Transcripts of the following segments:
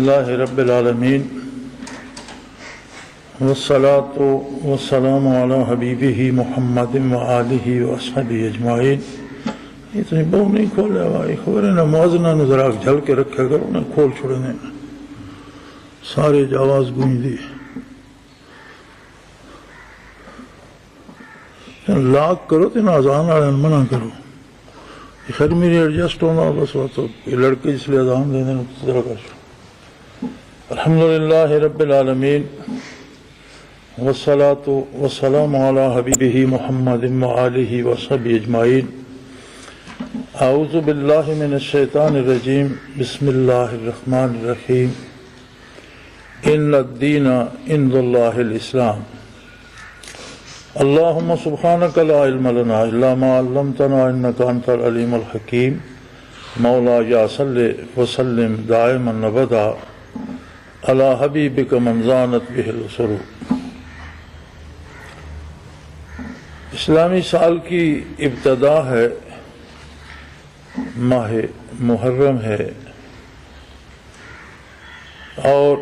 للہ رب العالمین والصلاة والسلام علی حبیبہ محمد وآلہ وصحبہ اجمعین۔ اتنی بہو نہیں کھولے بھائی، خبر ہے نا موازنہ نظر آگ جھل کے رکھے کرو نا، کھول چھوڑنے سارے جواز گونج دی لاک کرو تو اذان والے منع کرو۔ خیر میری ایڈجسٹ ہونا بس وہ تو یہ لڑکے جس لیے اذان دے دیں الحمدللہ رب العالمین والصلاة والسلام علی حبیبہ محمد وآلہ وصحبہ اجمعین۔ اعوذ باللہ من الشیطان الرجیم، بسم اللہ الرحمن الرحیم۔ ان الدین عند اللہ الاسلام۔ اللہم سبحانک لا علم لنا الا ما علمتنا انک انت العلیم الحکیم۔ مولا یا صلی وسلم دائما ابدا علی حبیبک من زانت بہ السرور۔ اسلامی سال کی ابتدا ہے، ماہ محرم ہے، اور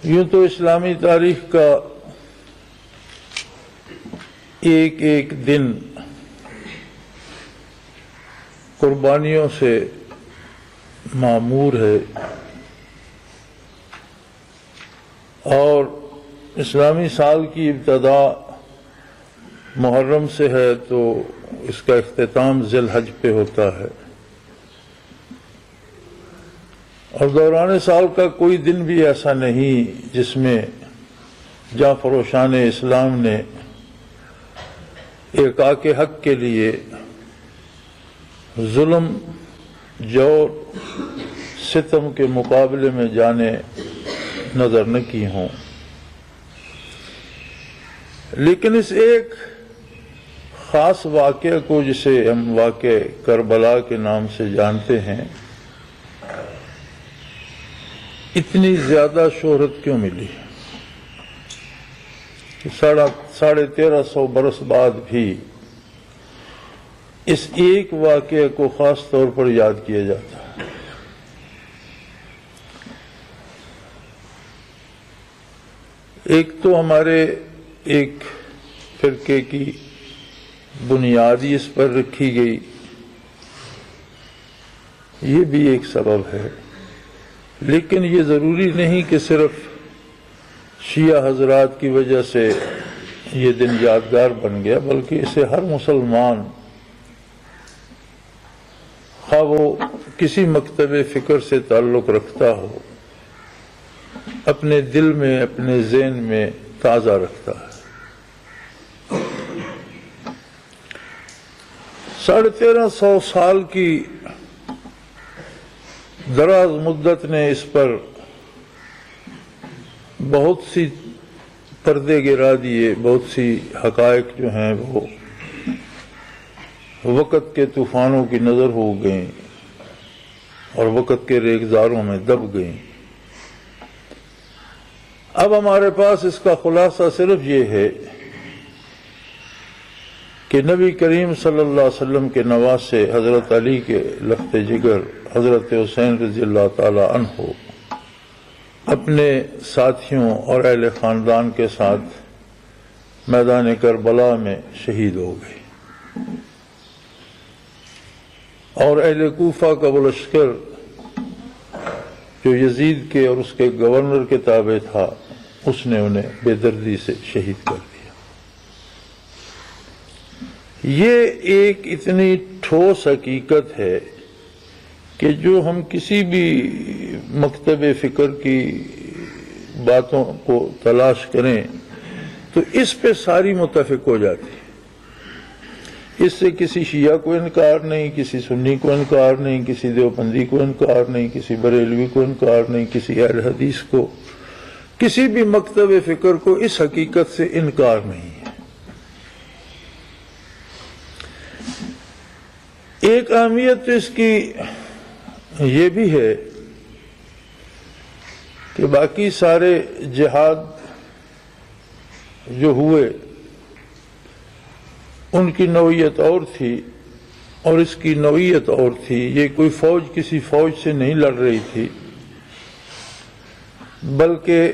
یوں تو اسلامی تاریخ کا ایک ایک دن قربانیوں سے معمور ہے، اور اسلامی سال کی ابتدا محرم سے ہے تو اس کا اختتام ذی الحج پہ ہوتا ہے، اور دوران سال کا کوئی دن بھی ایسا نہیں جس میں جعفر و شان اسلام نے احقاق حق کے لیے ظلم جور ستم کے مقابلے میں جانے نظر نہ کی ہوں۔ لیکن اس ایک خاص واقعہ کو جسے ہم واقعہ کربلا کے نام سے جانتے ہیں، اتنی زیادہ شہرت کیوں ملی؟ 1350 برس بعد بھی اس ایک واقعے کو خاص طور پر یاد کیا جاتا ہے۔ ایک تو ہمارے ایک فرقے کی بنیادی اس پر رکھی گئی، یہ بھی ایک سبب ہے، لیکن یہ ضروری نہیں کہ صرف شیعہ حضرات کی وجہ سے یہ دن یادگار بن گیا، بلکہ اسے ہر مسلمان خواہ وہ کسی مکتب فکر سے تعلق رکھتا ہو، اپنے دل میں اپنے ذہن میں تازہ رکھتا ہے۔ 1350 سال کی دراز مدت نے اس پر بہت سی پردے گرا دیے، بہت سی حقائق جو ہیں وہ وقت کے طوفانوں کی نظر ہو گئیں اور وقت کے ریگزاروں میں دب گئیں۔ اب ہمارے پاس اس کا خلاصہ صرف یہ ہے کہ نبی کریم صلی اللہ علیہ وسلم کے نواسے حضرت علی کے لخت جگر حضرت حسین رضی اللہ تعالی عنہ اپنے ساتھیوں اور اہل خاندان کے ساتھ میدان کربلا میں شہید ہو گئے، اور اہل کوفہ کا وہ لشکر جو یزید کے اور اس کے گورنر کے تابع تھا، اس نے انہیں بے دردی سے شہید کر دیا۔ یہ ایک اتنی ٹھوس حقیقت ہے کہ جو ہم کسی بھی مکتب فکر کی باتوں کو تلاش کریں تو اس پہ ساری متفق ہو جاتی ہے۔ اس سے کسی شیعہ کو انکار نہیں، کسی سنی کو انکار نہیں، کسی دیوبندی کو انکار نہیں، کسی بریلوی کو انکار نہیں، کسی اہل حدیث کو، کسی بھی مکتب فکر کو اس حقیقت سے انکار نہیں ہے۔ ایک اہمیت اس کی یہ بھی ہے کہ باقی سارے جہاد جو ہوئے ان کی نوعیت اور تھی، اور اس کی نوعیت اور تھی. یہ کوئی فوج کسی فوج سے نہیں لڑ رہی تھی، بلکہ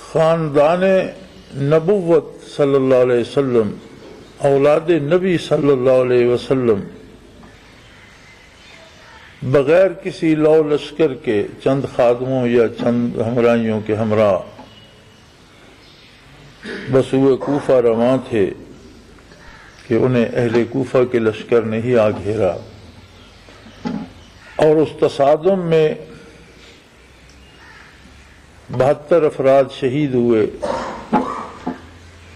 خاندان نبوت صلی اللہ علیہ وسلم، اولاد نبی صلی اللہ علیہ وسلم بغیر کسی لو لشکر کے چند خادموں یا چند ہمراہیوں کے ہمراہ بسوئے کوفہ رواں تھے کہ انہیں اہل کوفہ کے لشکر نے ہی آ گھیرا، اور اس تصادم میں 72 افراد شہید ہوئے،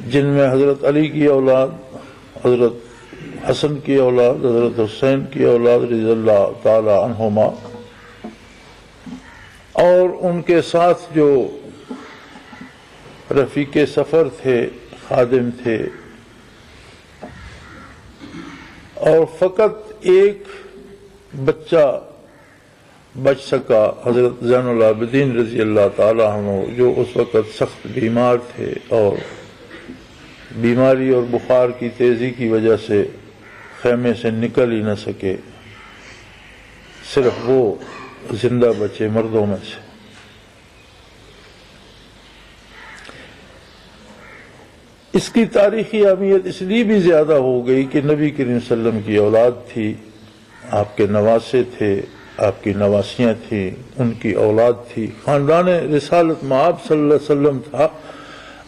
جن میں حضرت علی کی اولاد، حضرت حسن کی اولاد، حضرت حسین کی اولاد رضی اللہ تعالی عنہما، اور ان کے ساتھ جو رفیق سفر تھے، خادم تھے، اور فقط ایک بچہ بچ سکا، حضرت زین العابدین رضی اللہ تعالی عنہ، جو اس وقت سخت بیمار تھے اور بیماری اور بخار کی تیزی کی وجہ سے خیمے سے نکل ہی نہ سکے، صرف وہ زندہ بچے مردوں میں سے. اس کی تاریخی اہمیت اس لیے بھی زیادہ ہو گئی کہ نبی کریم صلی اللہ علیہ وسلم کی اولاد تھی، آپ کے نواسے تھے، آپ کی نواسیاں تھیں، ان کی اولاد تھی، خاندان رسالت مآب صلی اللہ علیہ وسلم تھا.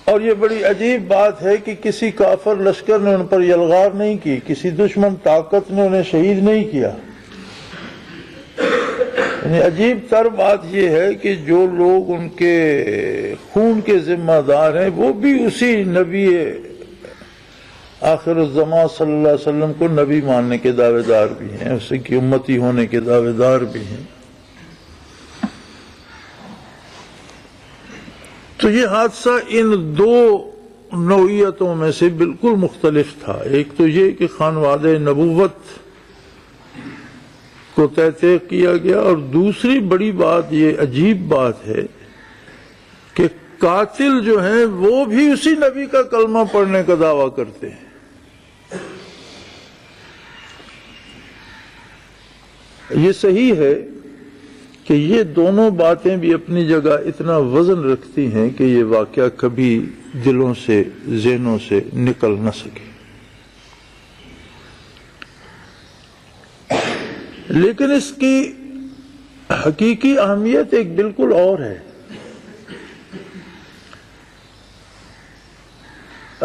اور یہ بڑی عجیب بات ہے کہ کسی کافر لشکر نے ان پر یلغار نہیں کی، کسی دشمن طاقت نے انہیں شہید نہیں کیا. یعنی عجیب تر بات یہ ہے کہ جو لوگ ان کے خون کے ذمہ دار ہیں وہ بھی اسی نبی آخر الزمان صلی اللہ علیہ وسلم کو نبی ماننے کے دعوے دار بھی ہیں، اس کی امتی ہونے کے دعوے دار بھی ہیں. تو یہ حادثہ ان دو نوعیتوں میں سے بالکل مختلف تھا. ایک تو یہ کہ خانوادہ نبوت کو طے کیا گیا، اور دوسری بڑی بات، یہ عجیب بات ہے کہ قاتل جو ہیں وہ بھی اسی نبی کا کلمہ پڑھنے کا دعویٰ کرتے ہیں. یہ صحیح ہے کہ یہ دونوں باتیں بھی اپنی جگہ اتنا وزن رکھتی ہیں کہ یہ واقعہ کبھی دلوں سے، ذہنوں سے نکل نہ سکے. لیکن اس کی حقیقی اہمیت ایک بالکل اور ہے.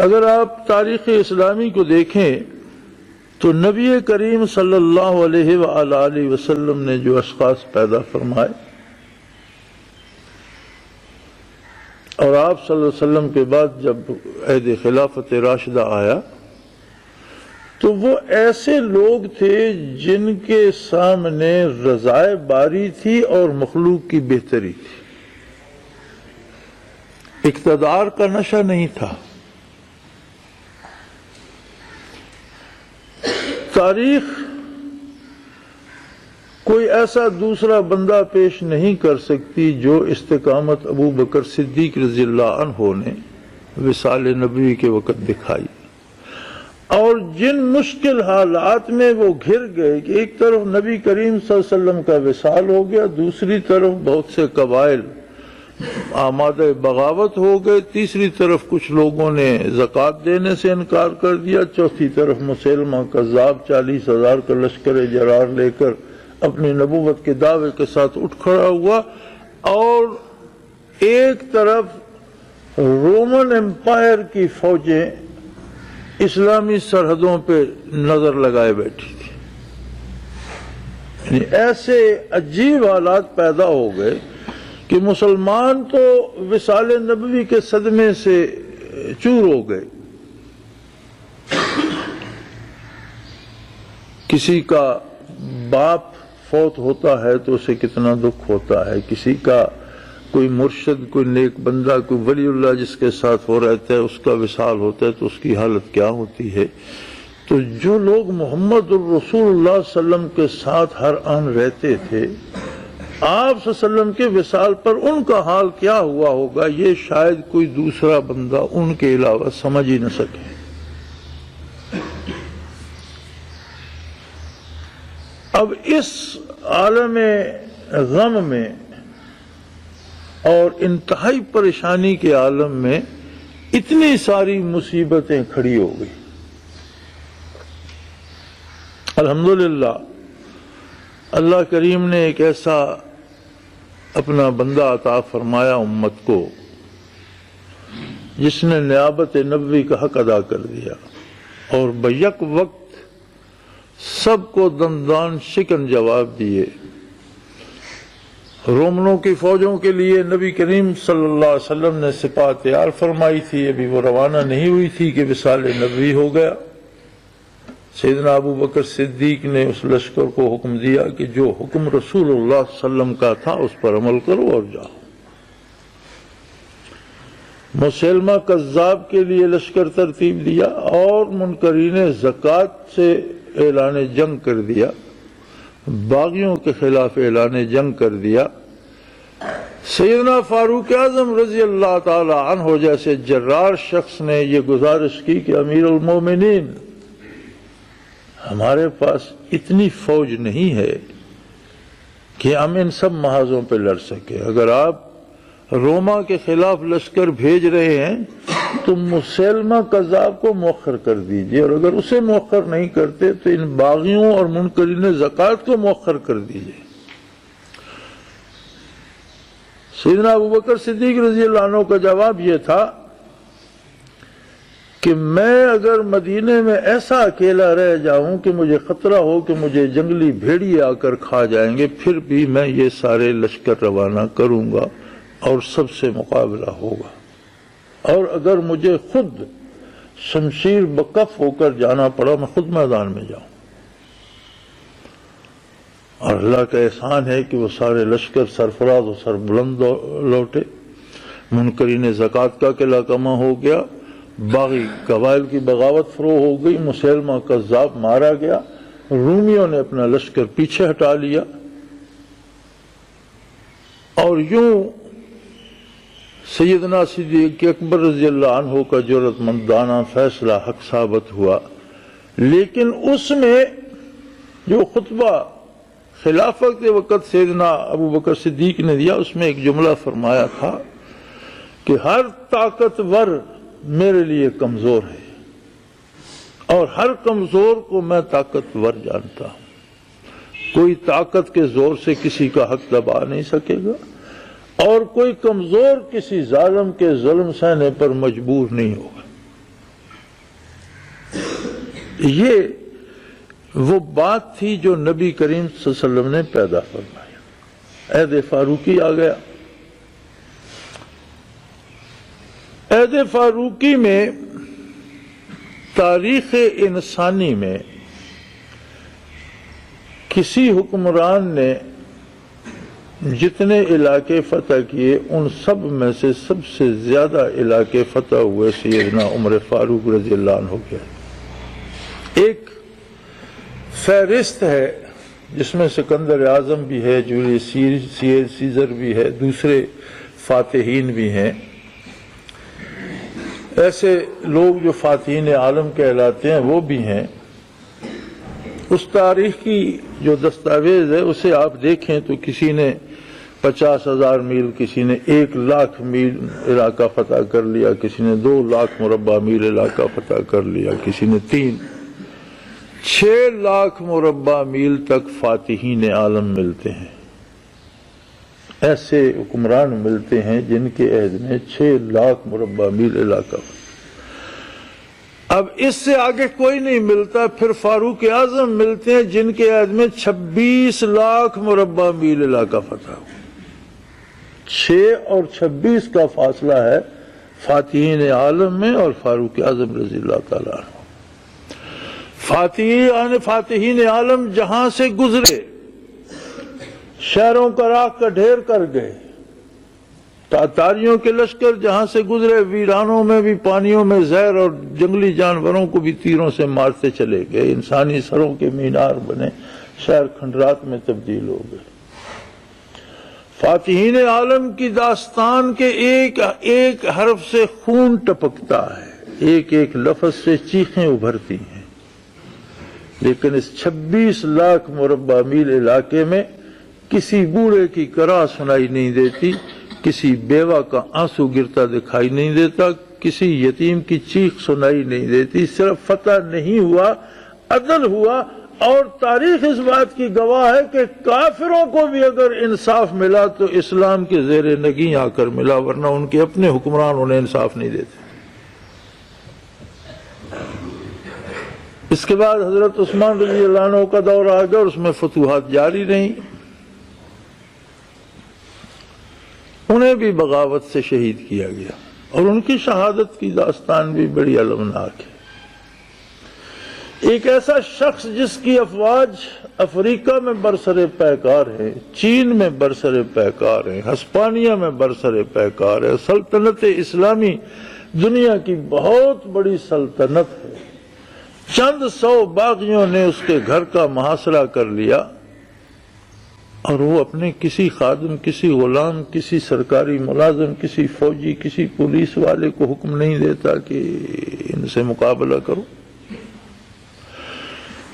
اگر آپ تاریخ اسلامی کو دیکھیں تو نبی کریم صلی اللہ علیہ وآلہ وسلم نے جو اشخاص پیدا فرمائے، اور آپ صلی اللہ علیہ وسلم کے بعد جب عہد خلافت راشدہ آیا تو وہ ایسے لوگ تھے جن کے سامنے رضائے باری تھی اور مخلوق کی بہتری تھی. اقتدار کا نشہ نہیں تھا. تاریخ کوئی ایسا دوسرا بندہ پیش نہیں کر سکتی جو استقامت ابو بکر صدیق رضی اللہ عنہ نے وصال نبوی کے وقت دکھائی، اور جن مشکل حالات میں وہ گھر گئے کہ ایک طرف نبی کریم صلی اللہ علیہ وسلم کا وصال ہو گیا، دوسری طرف بہت سے قبائل آمادہ بغاوت ہو گئے، تیسری طرف کچھ لوگوں نے زکوٰۃ دینے سے انکار کر دیا، چوتھی طرف مسیلمہ کذاب 40,000 کا لشکر جرار لے کر اپنی نبوت کے دعوے کے ساتھ اٹھ کھڑا ہوا، اور ایک طرف رومن امپائر کی فوجیں اسلامی سرحدوں پہ نظر لگائے بیٹھی تھی. یعنی ایسے عجیب حالات پیدا ہو گئے کہ مسلمان تو وصال نبوی کے صدمے سے چور ہو گئے. کسی کا باپ فوت ہوتا ہے تو اسے کتنا دکھ ہوتا ہے، کسی کا کوئی مرشد، کوئی نیک بندہ، کوئی ولی اللہ جس کے ساتھ وہ رہتا ہے اس کا وصال ہوتا ہے تو اس کی حالت کیا ہوتی ہے. تو جو لوگ محمد الرسول اللہ صلی اللہ علیہ وسلم کے ساتھ ہر آن رہتے تھے، آپ صلی اللہ علیہ وسلم کے وصال پر ان کا حال کیا ہوا ہوگا، یہ شاید کوئی دوسرا بندہ ان کے علاوہ سمجھ ہی نہ سکے. اس عالم غم میں اور انتہائی پریشانی کے عالم میں اتنی ساری مصیبتیں کھڑی ہو گئی. الحمدللہ اللہ کریم نے ایک ایسا اپنا بندہ عطا فرمایا امت کو جس نے نیابت نبوی کا حق ادا کر دیا اور بیک وقت سب کو دندان شکن جواب دیے. رومنوں کی فوجوں کے لیے نبی کریم صلی اللہ علیہ وسلم نے سپاہ تیار فرمائی تھی، ابھی وہ روانہ نہیں ہوئی تھی کہ وصال نبوی ہو گیا. سیدنا ابو بکر صدیق نے اس لشکر کو حکم دیا کہ جو حکم رسول اللہ صلی اللہ علیہ وسلم کا تھا اس پر عمل کرو اور جاؤ. مسلمہ کذاب کے لیے لشکر ترتیب دیا اور منکرین زکوٰۃ سے اعلان جنگ کر دیا، باغیوں کے خلاف اعلان جنگ کر دیا. سیدنا فاروق اعظم رضی اللہ تعالی عنہ جیسے جرار شخص نے یہ گزارش کی کہ امیر المومنین ہمارے پاس اتنی فوج نہیں ہے کہ ہم ان سب محاذوں پہ لڑ سکے. اگر آپ روما کے خلاف لشکر بھیج رہے ہیں تو مسلمہ کذاب کو مؤخر کر دیجئے، اور اگر اسے مؤخر نہیں کرتے تو ان باغیوں اور منکرین زکوٰۃ کو مؤخر کر دیجئے. سیدنا ابو بکر صدیق رضی اللہ عنہ کا جواب یہ تھا کہ میں اگر مدینے میں ایسا اکیلا رہ جاؤں کہ مجھے خطرہ ہو کہ مجھے جنگلی بھیڑیے آ کر کھا جائیں گے، پھر بھی میں یہ سارے لشکر روانہ کروں گا اور سب سے مقابلہ ہوگا. اور اگر مجھے خود شمشیر بکف ہو کر جانا پڑا میں خود میدان میں جاؤں. اور اللہ کا احسان ہے کہ وہ سارے لشکر سرفراز و سربلند لوٹے. منکرین زکوٰۃ کا قلعہ کما ہو گیا، باغی قبائل کی بغاوت فروغ ہو گئی، مسلمہ کذاب مارا گیا، رومیوں نے اپنا لشکر پیچھے ہٹا لیا. اور یوں سیدنا صدیق اکبر رضی اللہ عنہ کا جرأت مندانہ فیصلہ حق ثابت ہوا. لیکن اس میں جو خطبہ خلافت کے وقت سیدنا ابو بکر صدیق نے دیا اس میں ایک جملہ فرمایا تھا کہ ہر طاقتور میرے لیے کمزور ہے اور ہر کمزور کو میں طاقتور جانتا ہوں. کوئی طاقت کے زور سے کسی کا حق دبا نہیں سکے گا اور کوئی کمزور کسی ظالم کے ظلم سہنے پر مجبور نہیں ہوگا. یہ وہ بات تھی جو نبی کریم صلی اللہ علیہ وسلم نے پیدا فرمایا. عہد فاروقی آ گیا. عہد فاروقی میں تاریخ انسانی میں کسی حکمران نے جتنے علاقے فتح کیے ان سب میں سے سب سے زیادہ علاقے فتح ہوئے سیدنا عمر فاروق رضی اللہ عنہ کے. ایک فہرست ہے جس میں سکندر اعظم بھی ہے، جولیس سیزر بھی ہے، دوسرے فاتحین بھی ہیں. ایسے لوگ جو فاتحین عالم کہلاتے ہیں وہ بھی ہیں. اس تاریخ کی جو دستاویز ہے اسے آپ دیکھیں تو کسی نے 50,000 میل، کسی نے 1,00,000 میل علاقہ فتح کر لیا، کسی نے 2,00,000 مربع میل علاقہ فتح کر لیا، کسی نے 6,00,000 مربع میل تک فاتحین عالم ملتے ہیں. ایسے حکمران ملتے ہیں جن کے عہد میں 6,00,000 مربع میل علاقہ. اب اس سے آگے کوئی نہیں ملتا. پھر فاروق اعظم ملتے ہیں جن کے عہد میں 26,00,000 مربع میل علاقہ فتح ہو. 6 اور 26 کا فاصلہ ہے فاتحین عالم میں اور فاروق اعظم رضی اللہ تعالیٰ عنہ. فاتحین عالم جہاں سے گزرے شہروں کا راہ کا ڈھیر کر گئے. تاتاریوں کے لشکر جہاں سے گزرے ویرانوں میں بھی پانیوں میں زہر اور جنگلی جانوروں کو بھی تیروں سے مارتے چلے گئے. انسانی سروں کے مینار بنے، شہر کھنڈرات میں تبدیل ہو گئے. فاتحین عالم کی داستان کے ایک ایک حرف سے خون ٹپکتا ہے، ایک ایک لفظ سے چیخیں ابھرتی ہیں. لیکن اس 26 لاکھ مربع میل علاقے میں کسی بوڑھے کی کرا سنائی نہیں دیتی، کسی بیوہ کا آنسو گرتا دکھائی نہیں دیتا، کسی یتیم کی چیخ سنائی نہیں دیتی۔ صرف فتح نہیں ہوا، عدل ہوا، اور تاریخ اس بات کی گواہ ہے کہ کافروں کو بھی اگر انصاف ملا تو اسلام کے زیر نگیں آ کر ملا، ورنہ ان کے اپنے حکمران انہیں انصاف نہیں دیتے۔ اس کے بعد حضرت عثمان رضی اللہ عنہ کا دور آ گیا اور اس میں فتوحات جاری رہیں۔ انہیں بھی بغاوت سے شہید کیا گیا اور ان کی شہادت کی داستان بھی بڑی المناک ہے۔ ایک ایسا شخص جس کی افواج افریقہ میں برسر پیکار ہے، چین میں برسر پیکار ہے، ہسپانیہ میں برسر پیکار ہے، سلطنت اسلامی دنیا کی بہت بڑی سلطنت ہے، چند 100 باغیوں نے اس کے گھر کا محاصرہ کر لیا اور وہ اپنے کسی خادم، کسی غلام، کسی سرکاری ملازم، کسی فوجی، کسی پولیس والے کو حکم نہیں دیتا کہ ان سے مقابلہ کرو۔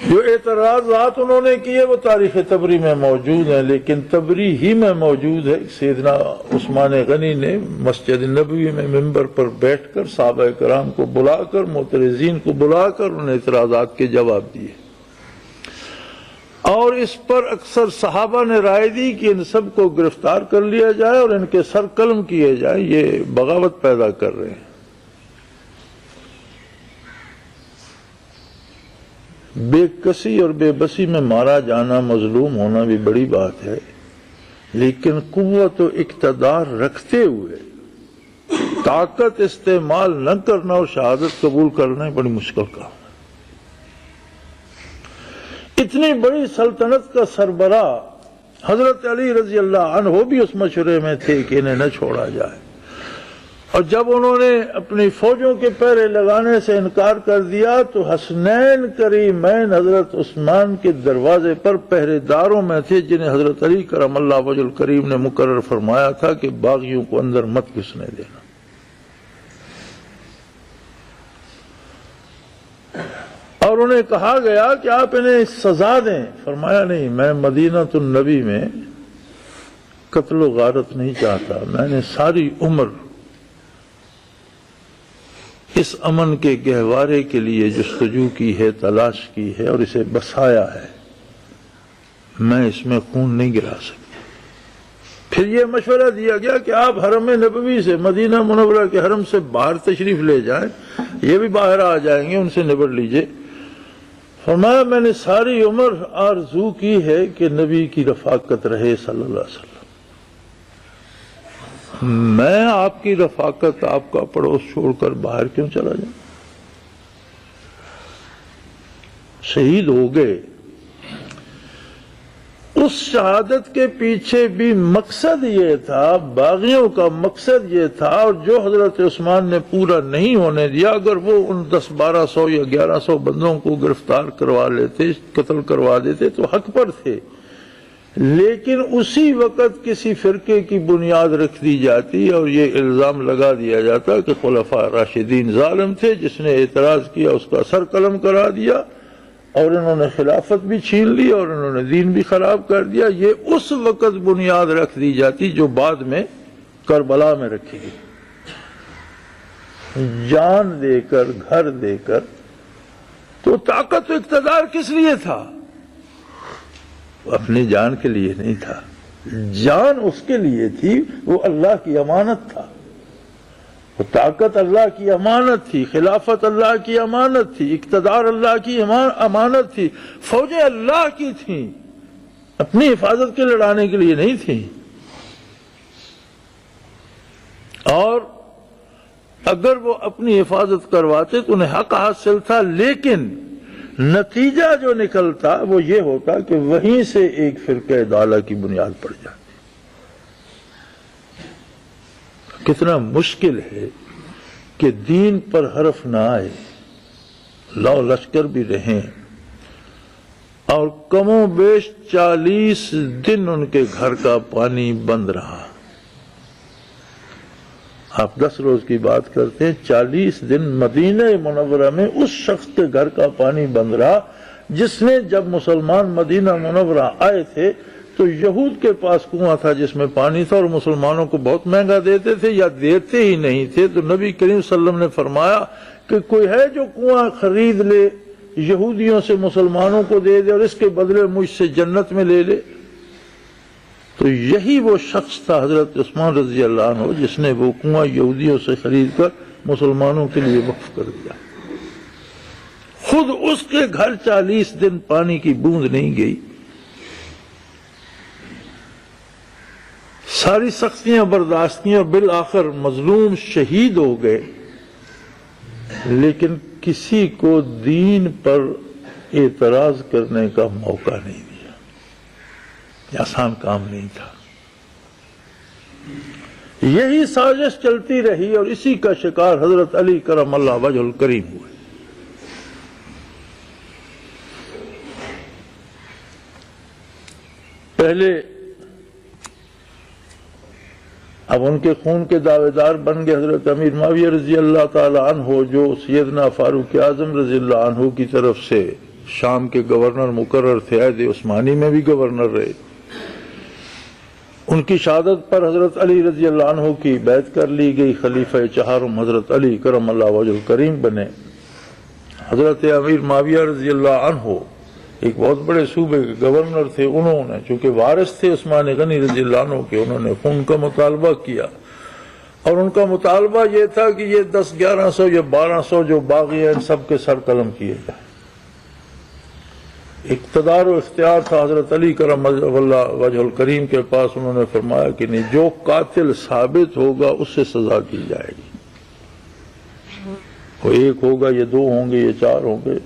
جو اعتراضات انہوں نے کیے وہ تاریخ تبری میں موجود ہیں، لیکن تبری ہی میں موجود ہے۔ سیدنا عثمان غنی نے مسجد نبوی میں منبر پر بیٹھ کر صحابہ کرام کو بلا کر، معترضین کو بلا کر ان اعتراضات کے جواب دیے، اور اس پر اکثر صحابہ نے رائے دی کہ ان سب کو گرفتار کر لیا جائے اور ان کے سر قلم کیے جائیں، یہ بغاوت پیدا کر رہے ہیں۔ بے کسی اور بے بسی میں مارا جانا، مظلوم ہونا بھی بڑی بات ہے، لیکن قوت و اقتدار رکھتے ہوئے طاقت استعمال نہ کرنا اور شہادت قبول کرنا بڑی مشکل کام ہے۔ اتنی بڑی سلطنت کا سربراہ حضرت علی رضی اللہ عنہ بھی اس مشورے میں تھے کہ انہیں نہ چھوڑا جائے، اور جب انہوں نے اپنی فوجوں کے پہرے لگانے سے انکار کر دیا تو حسنین کریمین حضرت عثمان کے دروازے پر پہرے داروں میں تھے، جنہیں حضرت علی کرم اللہ وجہ الکریم نے مقرر فرمایا تھا کہ باغیوں کو اندر مت گھسنے دینا۔ اور انہیں کہا گیا کہ آپ انہیں سزا دیں، فرمایا نہیں، میں مدینہ النبی میں قتل و غارت نہیں چاہتا، میں نے ساری عمر اس امن کے گہوارے کے لیے جستجو کی ہے، تلاش کی ہے اور اسے بسایا ہے، میں اس میں خون نہیں گرا سکتا۔ پھر یہ مشورہ دیا گیا کہ آپ حرم نبوی سے، مدینہ منورہ کے حرم سے باہر تشریف لے جائیں، یہ بھی باہر آ جائیں گے، ان سے نبڑ لیجئے۔ فرمایا میں نے ساری عمر آرزو کی ہے کہ نبی کی رفاقت رہے صلی اللہ علیہ وسلم، میں آپ کی رفاقت، آپ کا پڑوس چھوڑ کر باہر کیوں چلا جاؤں؟ شہید ہو گئے۔ اس شہادت کے پیچھے بھی مقصد یہ تھا، باغیوں کا مقصد یہ تھا، اور جو حضرت عثمان نے پورا نہیں ہونے دیا، اگر وہ ان 10-1200 یا 1100 بندوں کو گرفتار کروا لیتے، قتل کروا دیتے تو حق پر تھے، لیکن اسی وقت کسی فرقے کی بنیاد رکھ دی جاتی اور یہ الزام لگا دیا جاتا کہ خلفاء راشدین ظالم تھے، جس نے اعتراض کیا اس کا سر قلم کرا دیا، اور انہوں نے خلافت بھی چھین لی اور انہوں نے دین بھی خراب کر دیا۔ یہ اس وقت بنیاد رکھ دی جاتی جو بعد میں کربلا میں رکھی گئی، جان دے کر، گھر دے کر۔ تو طاقت و اقتدار کس لیے تھا؟ اپنی جان کے لیے نہیں تھا، جان اس کے لیے تھی، وہ اللہ کی امانت تھا، وہ طاقت اللہ کی امانت تھی، خلافت اللہ کی امانت تھی، اقتدار اللہ کی امانت تھی، فوجیں اللہ کی تھیں، اپنی حفاظت کے لڑانے کے لیے نہیں تھیں۔ اور اگر وہ اپنی حفاظت کرواتے تو انہیں حق حاصل تھا، لیکن نتیجہ جو نکلتا وہ یہ ہوتا کہ وہیں سے ایک فرقہ ضالہ کی بنیاد پڑ جاتی۔ کتنا مشکل ہے کہ دین پر حرف نہ آئے، لو لشکر بھی رہیں، اور کم و بیش 40 دن ان کے گھر کا پانی بند رہا۔ آپ 10 روز کی بات کرتے ہیں، 40 دن مدینہ منورہ میں اس شخص کے گھر کا پانی بند رہا جس نے جب مسلمان مدینہ منورہ آئے تھے تو یہود کے پاس کنواں تھا جس میں پانی تھا اور مسلمانوں کو بہت مہنگا دیتے تھے یا دیتے ہی نہیں تھے، تو نبی کریم صلی اللہ علیہ وسلم نے فرمایا کہ کوئی ہے جو کنواں خرید لے یہودیوں سے مسلمانوں کو دے دے اور اس کے بدلے مجھ سے جنت میں لے لے؟ تو یہی وہ شخص تھا حضرت عثمان رضی اللہ عنہ جس نے وہ کنواں یہودیوں سے خرید کر مسلمانوں کے لیے وقف کر دیا۔ خود اس کے گھر 40 دن پانی کی بوند نہیں گئی، ساری سختیاں برداشت کی اور بالآخر مظلوم شہید ہو گئے، لیکن کسی کو دین پر اعتراض کرنے کا موقع نہیں دیا۔ یہ آسان کام نہیں تھا، یہی سازش چلتی رہی اور اسی کا شکار حضرت علی کرم اللہ وجہ الکریم ہوئے۔ پہلے اب ان کے خون کے دعوے دار بن گئے حضرت امیر معاویہ رضی اللہ تعالی عنہ، جو سیدنا فاروق اعظم رضی اللہ عنہ کی طرف سے شام کے گورنر مقرر تھے، عہد عثمانی میں بھی گورنر رہے۔ ان کی شہادت پر حضرت علی رضی اللہ عنہ کی بیعت کر لی گئی، خلیفہ چہارم حضرت علی کرم اللہ وجہ الکریم بنے۔ حضرت امیر معاویہ رضی اللہ عنہ ایک بہت بڑے صوبے کے گورنر تھے، انہوں نے چونکہ وارث تھے عثمان غنی رضی اللہ عنہ کے، انہوں نے خون کا مطالبہ کیا اور ان کا مطالبہ یہ تھا کہ یہ 10-1100 یا 1200 جو باغی ہیں ان سب کے سر قلم کیے جائیں۔ اقتدار و اختیار تھا حضرت علی کرم اللہ وجہ الکریم کے پاس، انہوں نے فرمایا کہ نہیں، جو قاتل ثابت ہوگا اس سے سزا کی جائے گی، وہ 1 ہوگا یا 2 ہوں گے یا 4 ہوں گے،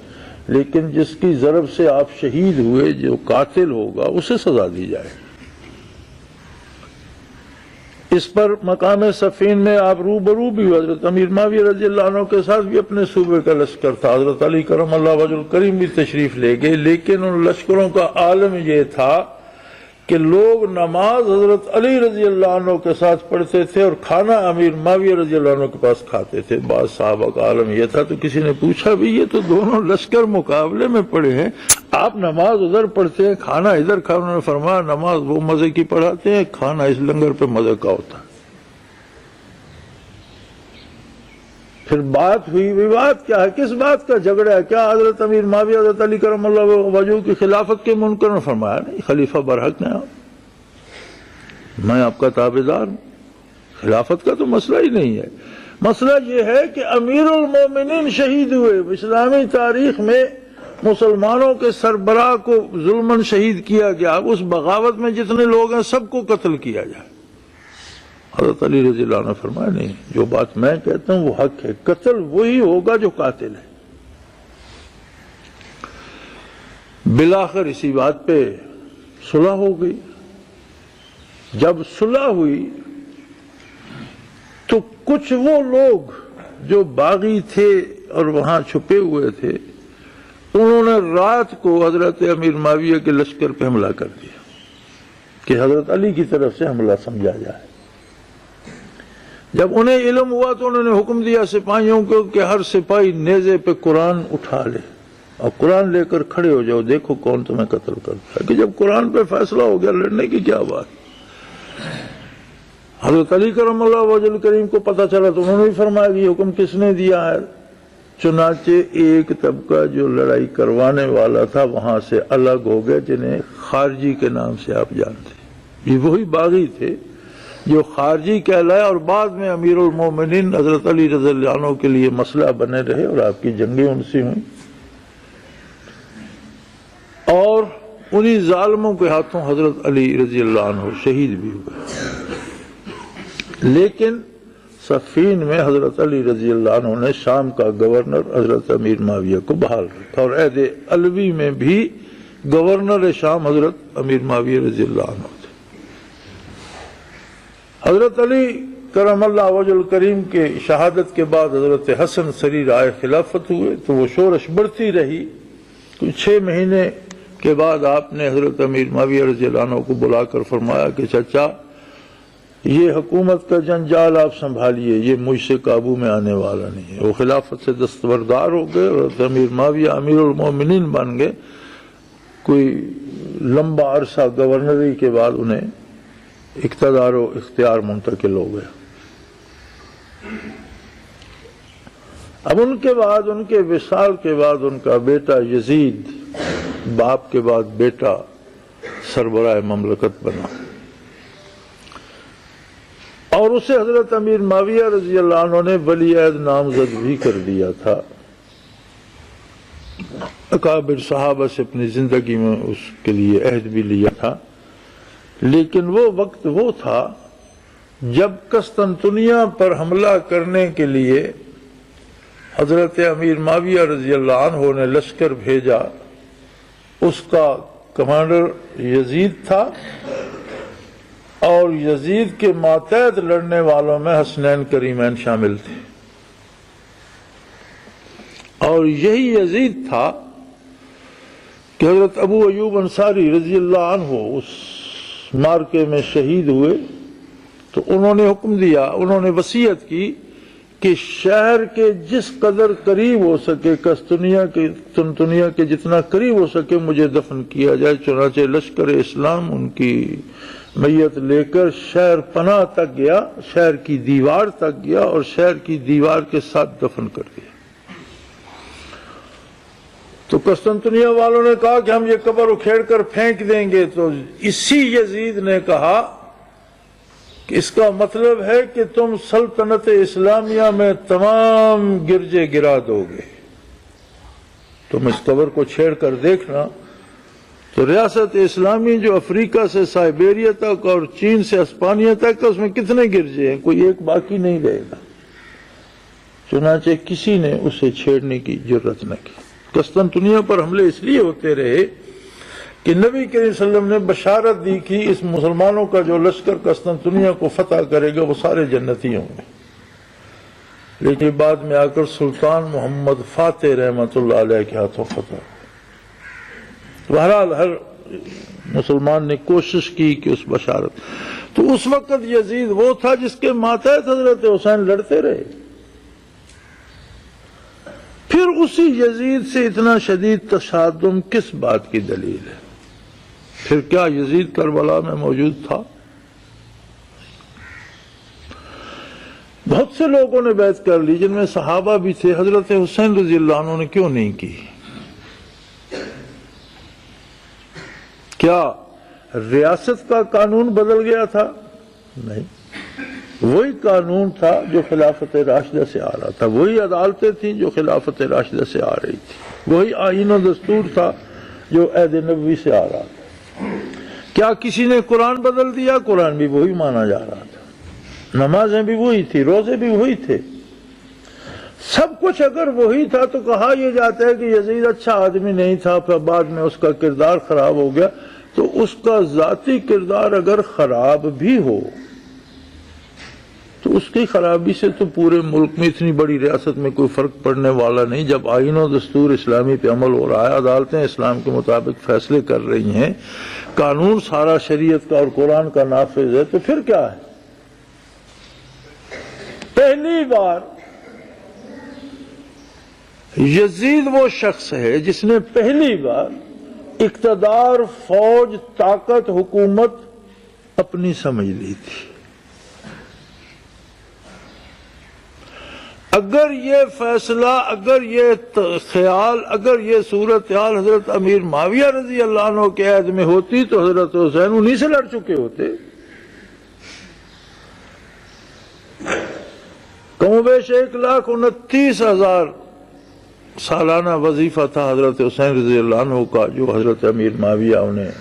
لیکن جس کی ضرب سے آپ شہید ہوئے جو قاتل ہوگا اسے سزا دی جائے۔ اس پر مقام صفین میں آپ روبرو بھی ہوئے، حضرت امیر معاویہ رضی اللہ عنہ کے ساتھ بھی اپنے صوبے کا لشکر تھا، حضرت علی کرم اللہ وجہ الکریم بھی تشریف لے گئے، لیکن ان لشکروں کا عالم یہ تھا کہ لوگ نماز حضرت علی رضی اللہ عنہ کے ساتھ پڑھتے تھے اور کھانا امیر معاویہ رضی اللہ عنہ کے پاس کھاتے تھے۔ بعض صحابہ کا عالم یہ تھا، تو کسی نے پوچھا بھی یہ تو دونوں لشکر مقابلے میں پڑے ہیں، آپ نماز ادھر پڑھتے ہیں کھانا ادھر کھانا؟ انہوں نے فرمایا نماز وہ مزے کی پڑھاتے ہیں، کھانا اس لنگر پہ مزے کا ہوتا ہے۔ پھر بات ہوئی، وواد کیا ہے، کس بات کا جھگڑا ہے؟ کیا حضرت امیر معاویہ حضرت علی کرم اللہ وجہ کی خلافت کے منکر نے فرمایا نہیں، خلیفہ برحق نے، میں آپ کا تابعدار ہوں، خلافت کا تو مسئلہ ہی نہیں ہے۔ مسئلہ یہ ہے کہ امیر المومنین شہید ہوئے، اسلامی تاریخ میں مسلمانوں کے سربراہ کو ظلماً شہید کیا گیا، اب اس بغاوت میں جتنے لوگ ہیں سب کو قتل کیا جائے۔ حضرت علی رضی اللہ عنہ فرمایا نہیں، جو بات میں کہتا ہوں وہ حق ہے، قتل وہی ہوگا جو قاتل ہے۔ بالآخر اسی بات پہ صلح ہو گئی۔ جب صلح ہوئی تو کچھ وہ لوگ جو باغی تھے اور وہاں چھپے ہوئے تھے، انہوں نے رات کو حضرت امیر معاویہ کے لشکر پہ حملہ کر دیا کہ حضرت علی کی طرف سے حملہ سمجھا جائے۔ جب انہیں علم ہوا تو انہوں نے حکم دیا سپاہیوں کو کہ ہر سپاہی نیزے پہ قرآن اٹھا لے اور قرآن لے کر کھڑے ہو جاؤ، دیکھو کون تمہیں قتل کرتا ہے۔ کہ جب قرآن پہ فیصلہ ہو گیا لڑنے کی کیا بات۔ حضرت علی کرم اللہ وجہ الکریم کو پتہ چلا تو انہوں نے بھی فرمایا کہ یہ حکم کس نے دیا ہے۔ چنانچہ ایک طبقہ جو لڑائی کروانے والا تھا وہاں سے الگ ہو گیا، جنہیں خارجی کے نام سے آپ جانتے، یہ وہی باغی تھے جو خارجی کہلائے اور بعد میں امیر المومنین حضرت علی رضی اللہ عنہ کے لیے مسئلہ بنے رہے اور آپ کی جنگیں ان سے ہوئیں، اور انہی ظالموں کے ہاتھوں حضرت علی رضی اللہ عنہ شہید بھی ہوئے۔ لیکن صفین میں حضرت علی رضی اللہ عنہ نے شام کا گورنر حضرت امیر معاویہ کو بحال رکھا، اور عہد علوی میں بھی گورنر شام حضرت امیر معاویہ رضی اللہ عنہ تھے۔ حضرت علی کرم اللہ وجہ الکریم کے شہادت کے بعد حضرت حسن سری رائے خلافت ہوئے تو وہ شورش بڑھتی رہی۔ کچھ 6 مہینے کے بعد آپ نے حضرت امیر معاویہ رضی اللہ عنہ کو بلا کر فرمایا کہ چچا، یہ حکومت کا جنجال آپ سنبھالیے، یہ مجھ سے قابو میں آنے والا نہیں ہے۔ وہ خلافت سے دستبردار ہو گئے اور امیر معاویہ امیر المومنین بن گئے۔ کوئی لمبا عرصہ گورنری کے بعد انہیں اقتدار و اختیار منتقل ہو گیا۔ اب ان کے بعد، ان کے وصال کے بعد، ان کا بیٹا یزید باپ کے بعد بیٹا سربراہ مملکت بنا، اور اسے حضرت امیر معاویہ رضی اللہ عنہ نے ولی عہد نامزد بھی کر دیا تھا۔ اکابر صحابہ سے اپنی زندگی میں اس کے لیے عہد بھی لیا تھا، لیکن وہ وقت وہ تھا جب قسطنطنیہ پر حملہ کرنے کے لیے حضرت امیر معاویہ رضی اللہ عنہ نے لشکر بھیجا۔ اس کا کمانڈر یزید تھا، اور یزید کے ماتحت لڑنے والوں میں حسنین کریمین شامل تھے، اور یہی یزید تھا کہ حضرت ابو ایوب انصاری رضی اللہ عنہ اس مارکے میں شہید ہوئے، تو انہوں نے حکم دیا، انہوں نے وصیت کی کہ شہر کے جس قدر قریب ہو سکے، قسطنطنیہ کے جتنا قریب ہو سکے مجھے دفن کیا جائے۔ چنانچہ لشکر اسلام ان کی میت لے کر شہر پناہ تک گیا، شہر کی دیوار تک گیا، اور شہر کی دیوار کے ساتھ دفن کر دیا۔ تو قسطنطنیہ والوں نے کہا کہ ہم یہ قبر اکھیڑ کر پھینک دیں گے، تو اسی یزید نے کہا کہ اس کا مطلب ہے کہ تم سلطنت اسلامیہ میں تمام گرجے گرا دو گے، تم اس قبر کو چھیڑ کر دیکھنا۔ تو ریاست اسلامی جو افریقہ سے سائبیریا تک اور چین سے اسپانیہ تک، اس میں کتنے گرجے ہیں؟ کوئی ایک باقی نہیں رہے گا۔ چنانچہ کسی نے اسے چھیڑنے کی جرت نہ کی۔ قسطنطنیہ پر حملے اس لیے ہوتے رہے کہ نبی کریم صلی اللہ علیہ وسلم نے بشارت دی کہ اس مسلمانوں کا جو لشکر قسطنطنیہ کو فتح کرے گا وہ سارے جنتی ہوں گے، لیکن بعد میں آ کر سلطان محمد فاتح رحمۃ اللہ علیہ کے ہاتھوں فتح۔ بہرحال ہر مسلمان نے کوشش کی کہ اس بشارت، تو اس وقت یزید وہ تھا جس کے ماتحت حضرت حسین لڑتے رہے۔ پھر اسی یزید سے اتنا شدید تصادم کس بات کی دلیل ہے؟ پھر کیا یزید کربلا میں موجود تھا؟ بہت سے لوگوں نے بیعت کر لی، جن میں صحابہ بھی تھے۔ حضرت حسین رضی اللہ عنہ نے کیوں نہیں کی؟ کیا ریاست کا قانون بدل گیا تھا؟ نہیں، وہی قانون تھا جو خلافت راشدہ سے آ رہا تھا، وہی عدالتیں تھیں جو خلافت راشدہ سے آ رہی تھی، وہی آئین و دستور تھا جو عہد نبوی سے آ رہا تھا۔ کیا کسی نے قرآن بدل دیا؟ قرآن بھی وہی مانا جا رہا تھا، نمازیں بھی وہی تھی، روزے بھی وہی تھے، سب کچھ اگر وہی تھا تو کہا یہ جاتا ہے کہ یزید اچھا آدمی نہیں تھا، پھر بعد میں اس کا کردار خراب ہو گیا۔ تو اس کا ذاتی کردار اگر خراب بھی ہو تو اس کی خرابی سے تو پورے ملک میں اتنی بڑی ریاست میں کوئی فرق پڑنے والا نہیں۔ جب آئین و دستور اسلامی پہ عمل ہو رہا ہے، عدالتیں اسلام کے مطابق فیصلے کر رہی ہیں، قانون سارا شریعت کا اور قرآن کا نافذ ہے، تو پھر کیا ہے؟ پہلی بار یزید وہ شخص ہے جس نے پہلی بار اقتدار، فوج، طاقت، حکومت اپنی سمجھ لی تھی۔ اگر یہ فیصلہ، اگر یہ خیال، اگر یہ صورتحال حضرت امیر معاویہ رضی اللہ عنہ کے عہد میں ہوتی تو حضرت حسین انہی سے لڑ چکے ہوتے۔ کم و بیش 1,29,000 سالانہ وظیفہ تھا حضرت حسین رضی اللہ عنہ کا، جو حضرت امیر معاویہ انہیں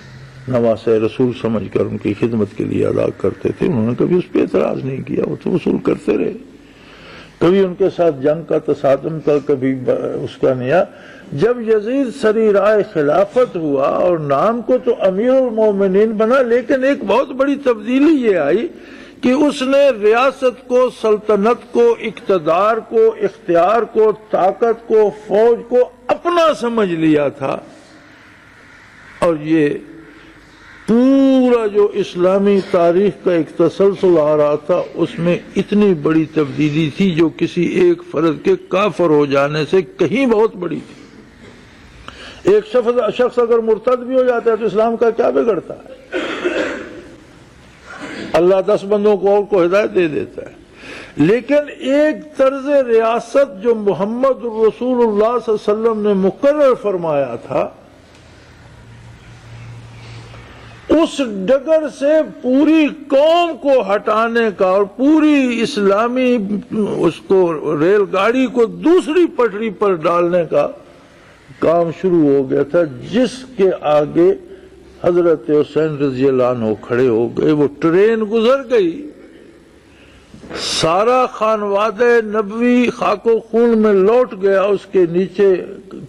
نواسہ رسول سمجھ کر ان کی خدمت کے لیے ادا کرتے تھے۔ انہوں نے کبھی اس پہ اعتراض نہیں کیا، وہ تو وصول کرتے رہے، کبھی ان کے ساتھ جنگ کا تصادم کا، کبھی اس کا نیا۔ جب یزید سری رائے خلافت ہوا اور نام کو تو امیر المومنین بنا، لیکن ایک بہت بڑی تبدیلی یہ آئی کہ اس نے ریاست کو، سلطنت کو، اقتدار کو، اختیار کو، طاقت کو، فوج کو اپنا سمجھ لیا تھا، اور یہ پورا جو اسلامی تاریخ کا ایک تسلسل آ رہا تھا اس میں اتنی بڑی تبدیلی تھی جو کسی ایک فرد کے کافر ہو جانے سے کہیں بہت بڑی تھی۔ ایک شخص اگر مرتد بھی ہو جاتا ہے تو اسلام کا کیا بگڑتا ہے؟ اللہ 10 بندوں کو اور کو ہدایت دے دیتا ہے۔ لیکن ایک طرز ریاست جو محمد رسول اللہ صلی اللہ علیہ وسلم نے مقرر فرمایا تھا، اس ڈگر سے پوری قوم کو ہٹانے کا اور پوری اسلامی اس کو ریل گاڑی کو دوسری پٹری پر ڈالنے کا کام شروع ہو گیا تھا، جس کے آگے حضرت حسین رضی اللہ عنہ کھڑے ہو گئے۔ وہ ٹرین گزر گئی، سارا خانوادہ نبوی خاک و خون میں لوٹ گیا، اس کے نیچے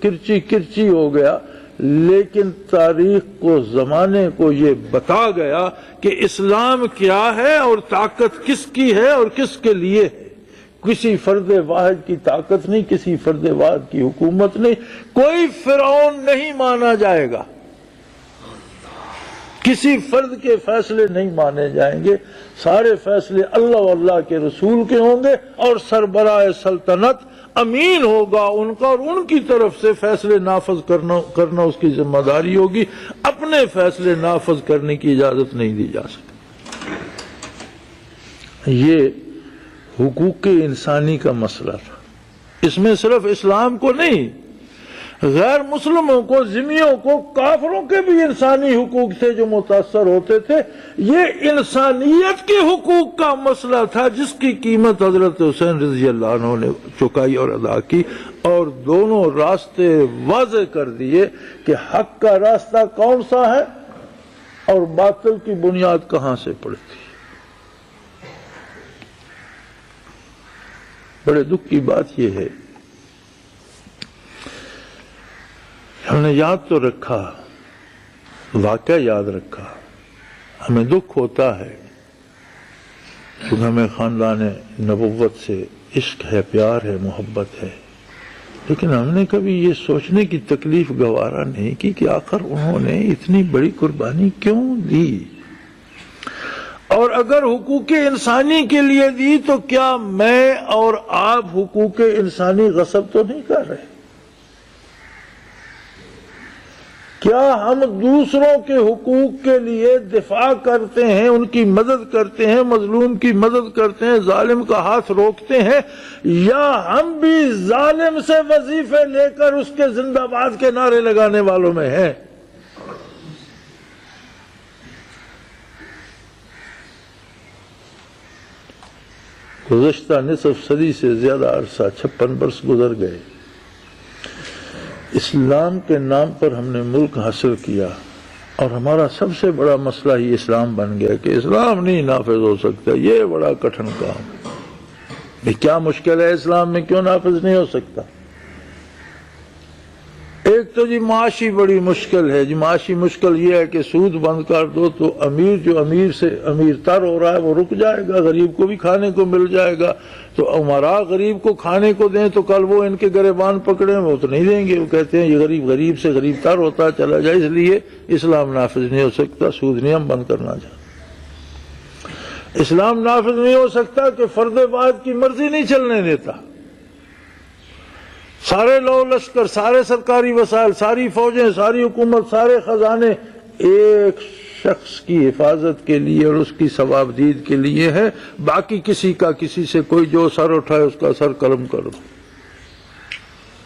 کرچی کرچی ہو گیا، لیکن تاریخ کو، زمانے کو یہ بتا گیا کہ اسلام کیا ہے اور طاقت کس کی ہے اور کس کے لیے ہے۔ کسی فرد واحد کی طاقت نہیں، کسی فرد واحد کی حکومت نہیں، کوئی فرعون نہیں مانا جائے گا، کسی فرد کے فیصلے نہیں مانے جائیں گے، سارے فیصلے اللہ و اللہ کے رسول کے ہوں گے، اور سربراہ سلطنت امین ہوگا ان کا، اور ان کی طرف سے فیصلے نافذ کرنا اس کی ذمہ داری ہوگی، اپنے فیصلے نافذ کرنے کی اجازت نہیں دی جا سکتی۔ یہ حقوق انسانی کا مسئلہ تھا، اس میں صرف اسلام کو نہیں، غیر مسلموں کو، ذمیوں کو، کافروں کے بھی انسانی حقوق تھے جو متاثر ہوتے تھے۔ یہ انسانیت کے حقوق کا مسئلہ تھا جس کی قیمت حضرت حسین رضی اللہ عنہ نے چکائی اور ادا کی، اور دونوں راستے واضح کر دیے کہ حق کا راستہ کون سا ہے اور باطل کی بنیاد کہاں سے پڑتی ہے۔ بڑے دکھ کی بات یہ ہے، ہم نے یاد تو رکھا، واقعہ یاد رکھا، ہمیں دکھ ہوتا ہے کیونکہ ہمیں خاندان نبوت سے عشق ہے، پیار ہے، محبت ہے، لیکن ہم نے کبھی یہ سوچنے کی تکلیف گوارا نہیں کی کہ آخر انہوں نے اتنی بڑی قربانی کیوں دی، اور اگر حقوق انسانی کے لیے دی تو کیا میں اور آپ حقوق انسانی غصب تو نہیں کر رہے؟ کیا ہم دوسروں کے حقوق کے لیے دفاع کرتے ہیں، ان کی مدد کرتے ہیں، مظلوم کی مدد کرتے ہیں، ظالم کا ہاتھ روکتے ہیں، یا ہم بھی ظالم سے وظیفے لے کر اس کے زندہ باد کے نعرے لگانے والوں میں ہیں؟ گزشتہ نصف صدی سے زیادہ عرصہ، 56 برس گزر گئے، اسلام کے نام پر ہم نے ملک حاصل کیا، اور ہمارا سب سے بڑا مسئلہ ہی اسلام بن گیا کہ اسلام نہیں نافذ ہو سکتا۔ یہ بڑا کٹھن کام ہے، کیا مشکل ہے اسلام میں، کیوں نافذ نہیں ہو سکتا؟ ایک تو جی معاشی بڑی مشکل ہے، جی معاشی مشکل یہ ہے کہ سود بند کر دو تو امیر جو امیر سے امیر تر ہو رہا ہے وہ رک جائے گا، غریب کو بھی کھانے کو مل جائے گا، تو امراء غریب کو کھانے کو دیں تو کل وہ ان کے گریبان پکڑیں، وہ تو نہیں دیں گے، وہ کہتے ہیں یہ غریب غریب سے غریب تر ہوتا چلا جائے، اس لیے اسلام نافذ نہیں ہو سکتا، سود نہیں ہم بند کرنا چاہتے۔ اسلام نافذ نہیں ہو سکتا کہ فرد واحد کی مرضی نہیں چلنے دیتا، سارے لو لشکر، سارے سرکاری وسائل، ساری فوجیں، ساری حکومت، سارے خزانے ایک شخص کی حفاظت کے لیے اور اس کی ثوابدید کے لیے ہے، باقی کسی کا کسی سے کوئی جو سر اٹھائے اس کا سر قلم کر دو،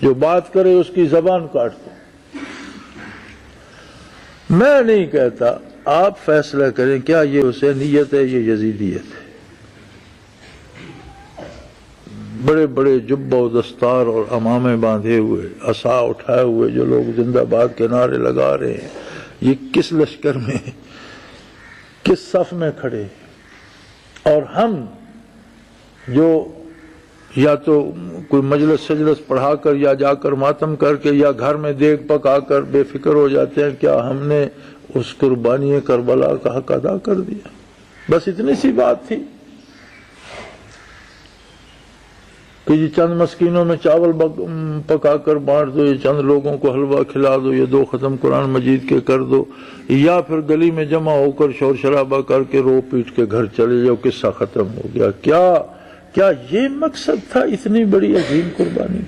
جو بات کرے اس کی زبان کاٹ دو۔ میں نہیں کہتا، آپ فیصلہ کریں کیا یہ حسینیت ہے، یہ یزیدیت ہے۔ بڑے بڑے جبہ و دستار اور امامے باندھے ہوئے، عصا اٹھائے ہوئے جو لوگ زندہ باد کے نعرے لگا رہے ہیں، یہ کس لشکر میں، کس صف میں کھڑے؟ اور ہم جو یا تو کوئی مجلس سجلس پڑھا کر یا جا کر ماتم کر کے یا گھر میں دیگ پکا کر بے فکر ہو جاتے ہیں، کیا ہم نے اس قربانی کربلا کا حق ادا کر دیا؟ بس اتنی سی بات تھی۔ کہ یہ چند مسکینوں میں چاول پکا کر بانٹ دو، یہ چند لوگوں کو حلوہ کھلا دو، یہ 2 ختم قرآن مجید کے کر دو، یا پھر گلی میں جمع ہو کر شور شرابہ کر کے رو پیٹ کے گھر چلے جاؤ، قصہ ختم ہو گیا۔ کیا یہ مقصد تھا اتنی بڑی عظیم قربانی؟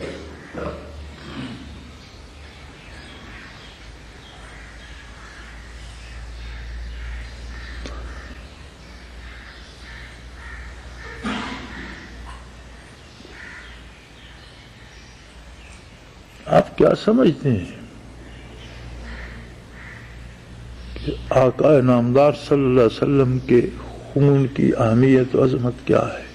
آپ کیا سمجھتے ہیں کہ آقا نامدار صلی اللہ علیہ وسلم کے خون کی اہمیت و عظمت کیا ہے؟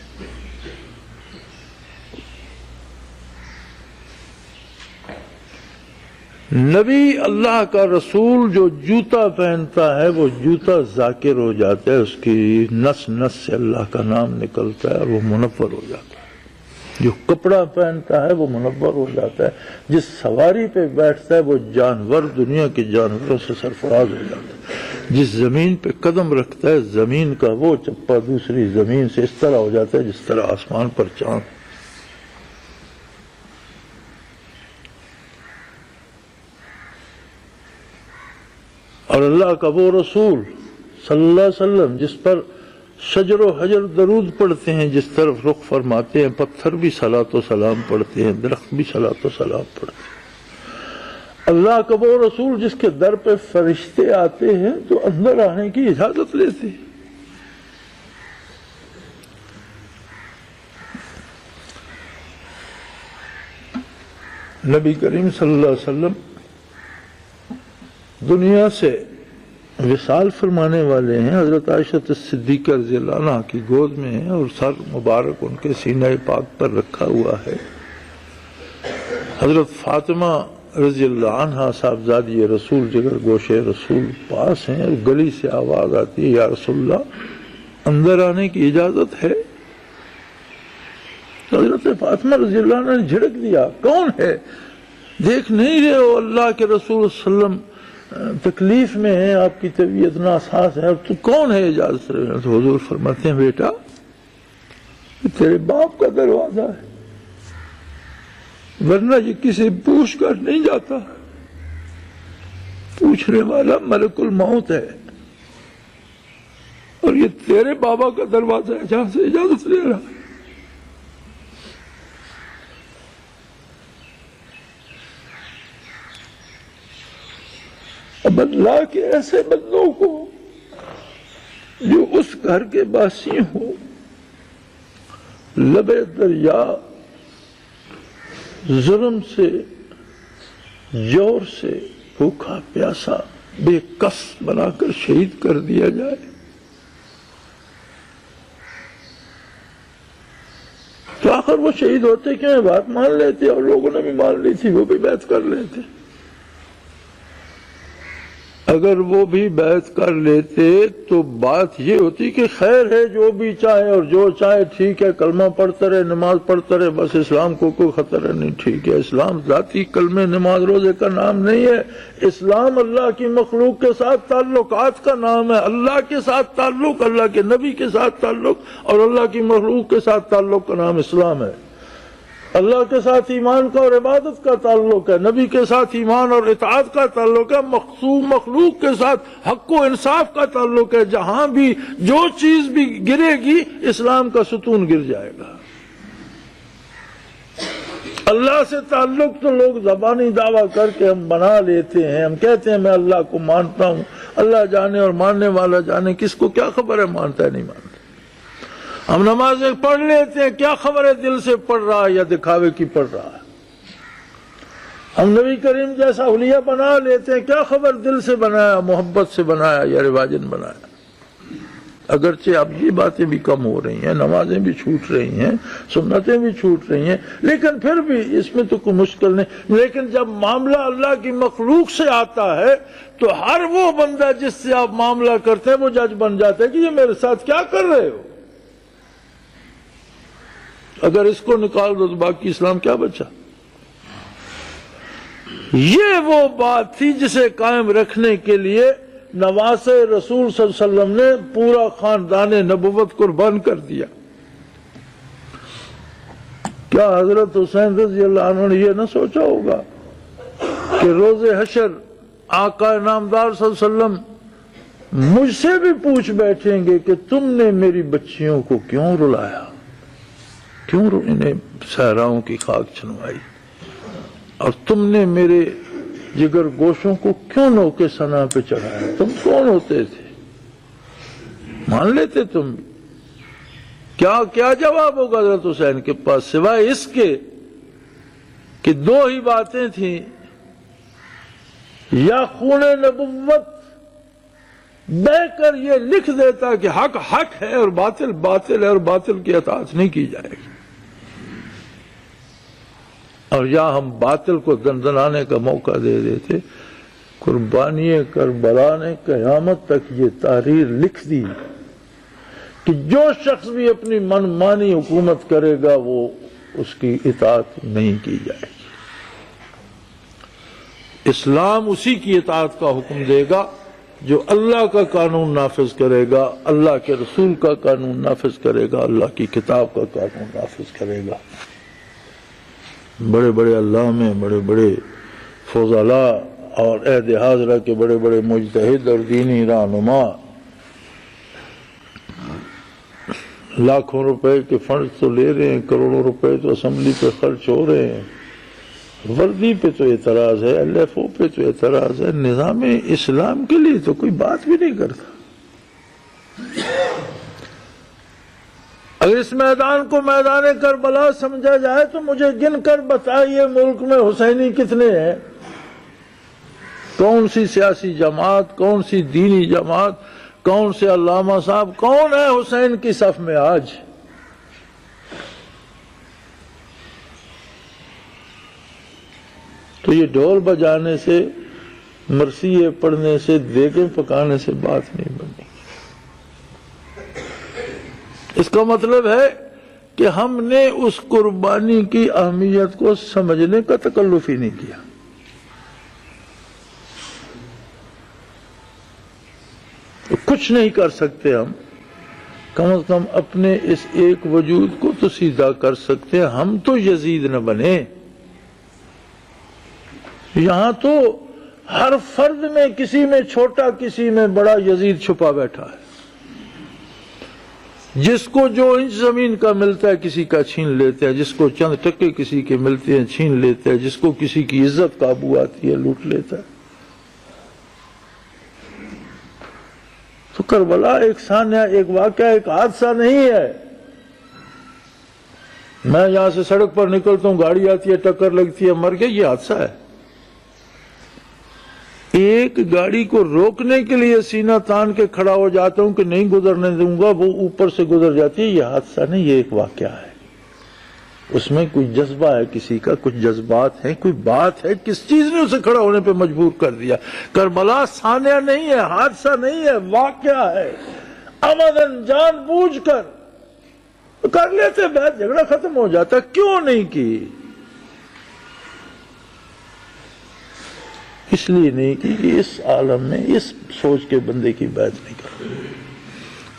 نبی اللہ کا رسول جو جوتا پہنتا ہے وہ جوتا ذاکر ہو جاتا ہے، اس کی نس نس سے اللہ کا نام نکلتا ہے اور وہ منور ہو جاتا ہے۔ جو کپڑا پہنتا ہے وہ منور ہو جاتا ہے، جس سواری پہ بیٹھتا ہے وہ جانور دنیا کے جانوروں سے سرفراز ہو جاتا ہے، جس زمین پہ قدم رکھتا ہے زمین کا وہ چپا دوسری زمین سے اس طرح ہو جاتا ہے جس طرح آسمان پر چاند۔ اور اللہ کا وہ رسول صلی اللہ علیہ وسلم جس پر شجر و حجر درود پڑھتے ہیں، جس طرف رخ فرماتے ہیں پتھر بھی صلاۃ و سلام پڑھتے ہیں، درخت بھی صلاۃ و سلام پڑھتے ہیں۔ اللہ کا وہ رسول جس کے در پہ فرشتے آتے ہیں تو اندر آنے کی اجازت لیتے ہیں۔ نبی کریم صلی اللہ علیہ وسلم دنیا سے وصال فرمانے والے ہیں، حضرت عائشہ صدیقہ رضی اللہ عنہ کی گود میں ہیں اور سر مبارک ان کے سینہ پاک پر رکھا ہوا ہے۔ حضرت فاطمہ رضی اللہ عنہ صاحبزادی رسول جگر گوشے رسول پاس ہیں اور گلی سے آواز آتی ہے یا رسول اللہ اندر آنے کی اجازت ہے؟ حضرت فاطمہ رضی اللہ عنہ نے جھڑک دیا، کون ہے؟ دیکھ نہیں رہے ہو اللہ کے رسول صلی اللہ علیہ وسلم تکلیف میں ہے، آپ کی طبیعت ناساز ہے، تو کون ہے اجازت رہے؟ تو حضور فرماتے ہیں بیٹا یہ تیرے باپ کا دروازہ ہے، ورنہ یہ کسی پوچھ کر نہیں جاتا، پوچھنے والا ملک الموت ہے، اور یہ تیرے بابا کا دروازہ ہے جہاں سے اجازت لے رہا ہے۔ اب اللہ کے ایسے بندوں کو جو اس گھر کے باسی ہوں، لبے دریا ظلم سے جور سے بھوکا پیاسا بے کس بنا کر شہید کر دیا جائے، تو آخر وہ شہید ہوتے کیوں؟ بات مان لیتے اور لوگوں نے بھی مان لی تھی، وہ بھی بیعت کر لیتے۔ اگر وہ بھی بیعت کر لیتے تو بات یہ ہوتی کہ خیر ہے جو بھی چاہے اور جو چاہے ٹھیک ہے، کلمہ پڑھتا رہے نماز پڑھتا رہے، بس اسلام کو کوئی خطرہ نہیں، ٹھیک ہے۔ اسلام ذاتی کلمے نماز روزے کا نام نہیں ہے، اسلام اللہ کی مخلوق کے ساتھ تعلقات کا نام ہے، اللہ کے ساتھ تعلق، اللہ کے نبی کے ساتھ تعلق اور اللہ کی مخلوق کے ساتھ تعلق کا نام اسلام ہے۔ اللہ کے ساتھ ایمان کا اور عبادت کا تعلق ہے، نبی کے ساتھ ایمان اور اطاعت کا تعلق ہے، مخلوق کے ساتھ حق و انصاف کا تعلق ہے۔ جہاں بھی جو چیز بھی گرے گی اسلام کا ستون گر جائے گا۔ اللہ سے تعلق تو لوگ زبانی دعویٰ کر کے ہم بنا لیتے ہیں، ہم کہتے ہیں میں اللہ کو مانتا ہوں، اللہ جانے اور ماننے والا جانے، کس کو کیا خبر ہے مانتا ہے نہیں مانتا۔ ہم نمازیں پڑھ لیتے ہیں، کیا خبر ہے دل سے پڑھ رہا ہے یا دکھاوے کی پڑھ رہا ہے۔ ہم نبی کریم جیسا حلیہ بنا لیتے ہیں، کیا خبر دل سے بنایا، محبت سے بنایا یا رواجن بنایا۔ اگرچہ اب یہ باتیں بھی کم ہو رہی ہیں، نمازیں بھی چھوٹ رہی ہیں، سنتیں بھی چھوٹ رہی ہیں، لیکن پھر بھی اس میں تو کوئی مشکل نہیں۔ لیکن جب معاملہ اللہ کی مخلوق سے آتا ہے تو ہر وہ بندہ جس سے آپ معاملہ کرتے ہیں وہ جج بن جاتا ہے کہ یہ میرے ساتھ کیا کر رہے ہو۔ اگر اس کو نکال دو تو باقی اسلام کیا بچا؟ یہ وہ بات تھی جسے قائم رکھنے کے لیے نواسے رسول صلی اللہ علیہ وسلم نے پورا خاندان نبوت قربان کر دیا کہ کیا حضرت حسین رضی اللہ عنہ نے یہ نہ سوچا ہوگا کہ روز حشر آقا نامدار صلی اللہ علیہ وسلم مجھ سے بھی پوچھ بیٹھیں گے کہ تم نے میری بچیوں کو کیوں رلایا، کیوں انہیں صحراؤں کی خاک چھنوائی، اور تم نے میرے جگر گوشوں کو کیوں نوکے سنا پہ چڑھایا، تم کون ہوتے تھے، مان لیتے تم؟ کیا جواب ہوگا حضرت حسین کے پاس سوائے اس کے کہ دو ہی باتیں تھیں، یا خون نبوت بہ کر یہ لکھ دیتا کہ حق حق ہے اور باطل باطل ہے اور باطل کی اطاعت نہیں کی جائے گی، اور یا ہم باطل کو دندنانے کا موقع دے دیتے۔ قربانی کربلا نے قیامت تک یہ تحریر لکھ دی کہ جو شخص بھی اپنی من مانی حکومت کرے گا وہ اس کی اطاعت نہیں کی جائے گی۔ اسلام اسی کی اطاعت کا حکم دے گا جو اللہ کا قانون نافذ کرے گا، اللہ کے رسول کا قانون نافذ کرے گا، اللہ کی کتاب کا قانون نافذ کرے گا۔ بڑے بڑے علامے، بڑے بڑے فضلاء اور عہد حاضرہ کے بڑے بڑے مجتہد اور دینی رہنما لاکھوں روپے کے فنڈ تو لے رہے ہیں، کروڑوں روپے تو اسمبلی پہ خرچ ہو رہے ہیں، وردی پہ تو اعتراض ہے، ایل ایف او پہ تو اعتراض ہے، نظام اسلام کے لیے تو کوئی بات بھی نہیں کرتا۔ اگر اس میدان کو میدان کربلا سمجھا جائے تو مجھے گن کر بتائیے ملک میں حسینی کتنے ہیں، کون سی سیاسی جماعت، کون سی دینی جماعت، کون سے علامہ صاحب، کون ہے حسین کی صف میں آج؟ تو یہ ڈھول بجانے سے، مرثیے پڑھنے سے، دیگیں پکانے سے بات نہیں بنی۔ اس کا مطلب ہے کہ ہم نے اس قربانی کی اہمیت کو سمجھنے کا تکلف ہی نہیں کیا۔ کچھ نہیں کر سکتے ہم، کم از کم اپنے اس ایک وجود کو تو سیدھا کر سکتے ہیں، ہم تو یزید نہ بنے۔ یہاں تو ہر فرد میں کسی میں چھوٹا کسی میں بڑا یزید چھپا بیٹھا ہے، جس کو جو انچ زمین کا ملتا ہے کسی کا چھین لیتے ہیں، جس کو چند ٹکے کسی کے ملتے ہیں چھین لیتے ہیں، جس کو کسی کی عزت قابو آتی ہے لوٹ لیتا ہے۔ تو کربلا ایک سانحہ، ایک واقعہ، ایک حادثہ نہیں ہے۔ میں یہاں سے سڑک پر نکلتا ہوں، گاڑی آتی ہے، ٹکر لگتی ہے، مر گیا، یہ حادثہ ہے۔ ایک گاڑی کو روکنے کے لیے سینہ تان کے کھڑا ہو جاتا ہوں کہ نہیں گزرنے دوں گا، وہ اوپر سے گزر جاتی ہے، یہ حادثہ نہیں، یہ ایک واقعہ ہے۔ اس میں کوئی جذبہ ہے، کسی کا کچھ جذبات ہیں، کوئی بات ہے، کس چیز نے اسے کھڑا ہونے پہ مجبور کر دیا۔ کربلا سانحہ نہیں ہے، حادثہ نہیں ہے، واقعہ ہے۔ عمدن جان بوجھ کر لیتے، بحث جھگڑا ختم ہو جاتا، کیوں نہیں کی؟ اس لیے نہیں کی کہ اس عالم میں اس سوچ کے بندے کی بیعت نہیں کر۔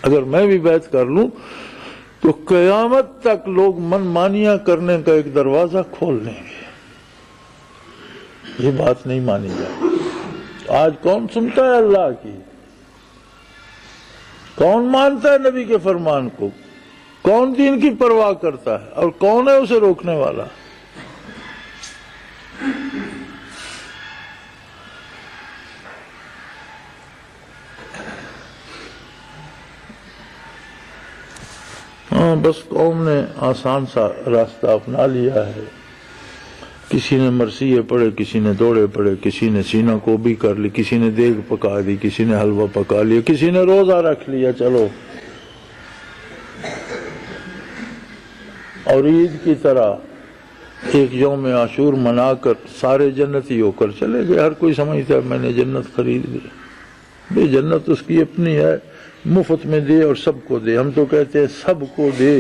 اگر میں بھی بیعت کر لوں تو قیامت تک لوگ من مانیاں کرنے کا ایک دروازہ کھول لیں گے، یہ بات نہیں مانی جائے۔ آج کون سنتا ہے اللہ کی؟ کون مانتا ہے نبی کے فرمان کو؟ کون دین کی پرواہ کرتا ہے؟ اور کون ہے اسے روکنے والا؟ ہاں، بس قوم نے آسان سا راستہ اپنا لیا ہے۔ کسی نے مرثیے پڑھے، کسی نے دوڑے پڑھے، کسی نے سینہ کو بھی کر لی، کسی نے دیگ پکا دی، کسی نے حلوہ پکا لیا، کسی نے روزہ رکھ لیا، چلو۔ اور عید کی طرح ایک یوم عاشور منا کر سارے جنتی ہو کر چلے گئے۔ ہر کوئی سمجھتا ہے میں نے جنت خرید لی، بے جنت اس کی اپنی ہے، مفت میں دے اور سب کو دے۔ ہم تو کہتے ہیں سب کو دے،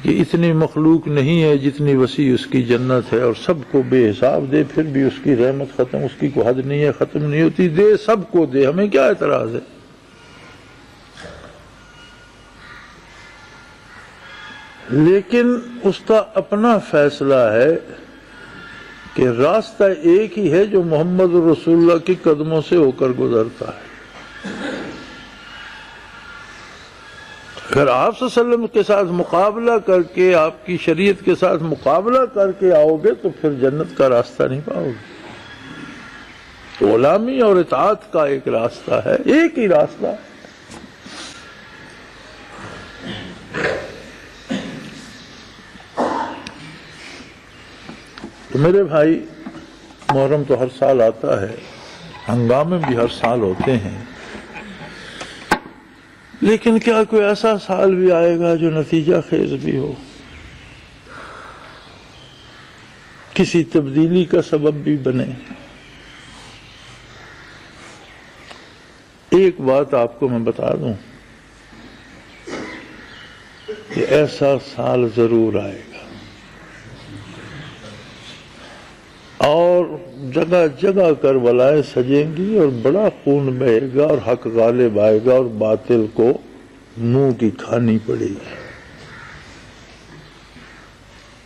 کہ اتنی مخلوق نہیں ہے جتنی وسیع اس کی جنت ہے، اور سب کو بے حساب دے، پھر بھی اس کی رحمت ختم، اس کی کوئی حد نہیں ہے، ختم نہیں ہوتی، دے سب کو دے، ہمیں کیا اعتراض ہے؟ لیکن اس کا اپنا فیصلہ ہے کہ راستہ ایک ہی ہے جو محمد رسول اللہ کے قدموں سے ہو کر گزرتا ہے۔ اگر آپ صلی اللہ علیہ وسلم کے ساتھ مقابلہ کر کے، آپ کی شریعت کے ساتھ مقابلہ کر کے آؤ گے تو پھر جنت کا راستہ نہیں پاؤ گے۔ غلامی اور اطاعت کا ایک راستہ ہے، ایک ہی راستہ ہے۔ تو میرے بھائی، محرم تو ہر سال آتا ہے، ہنگامے بھی ہر سال ہوتے ہیں، لیکن کیا کوئی ایسا سال بھی آئے گا جو نتیجہ خیز بھی ہو، کسی تبدیلی کا سبب بھی بنے؟ ایک بات آپ کو میں بتا دوں کہ ایسا سال ضرور آئے گا، اور جگہ جگہ کربلائیں سجیں گی اور بڑا خون بہے گا اور حق غالب آئے گا اور باطل کو منہ کی کھانی پڑے گی۔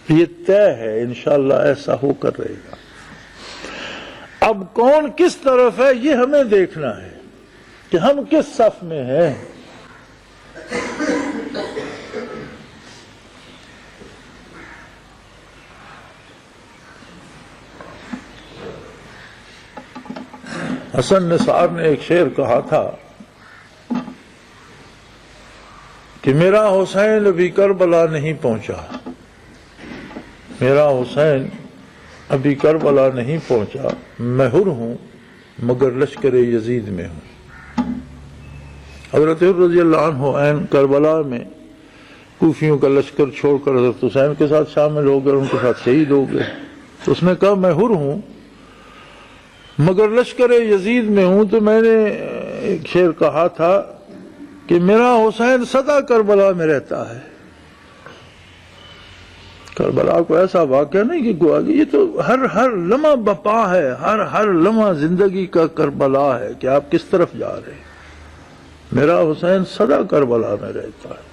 یہ طے ہے، انشاءاللہ ایسا ہو کر رہے گا۔ اب کون کس طرف ہے یہ ہمیں دیکھنا ہے کہ ہم کس صف میں ہیں۔ حسن نثار نے ایک شعر کہا تھا کہ میرا حسین ابھی کربلا نہیں پہنچا، میرا حسین ابھی کربلا نہیں پہنچا، میں حر ہوں مگر لشکر یزید میں ہوں۔ حضرت رضی اللہ عنہ عین کربلا میں کوفیوں کا لشکر چھوڑ کر حضرت حسین کے ساتھ شامل ہو گئے، ان کے ساتھ شہید ہو گئے۔ تو اس نے کہا میں حر ہوں مگر لشکر یزید میں ہوں۔ تو میں نے ایک شعر کہا تھا کہ میرا حسین سدا کربلا میں رہتا ہے۔ کربلا کو ایسا واقعہ نہیں کہ گوا، یہ تو ہر لمحہ بپا ہے، ہر لمحہ زندگی کا کربلا ہے کہ آپ کس طرف جا رہے ہیں۔ میرا حسین سدا کربلا میں رہتا ہے،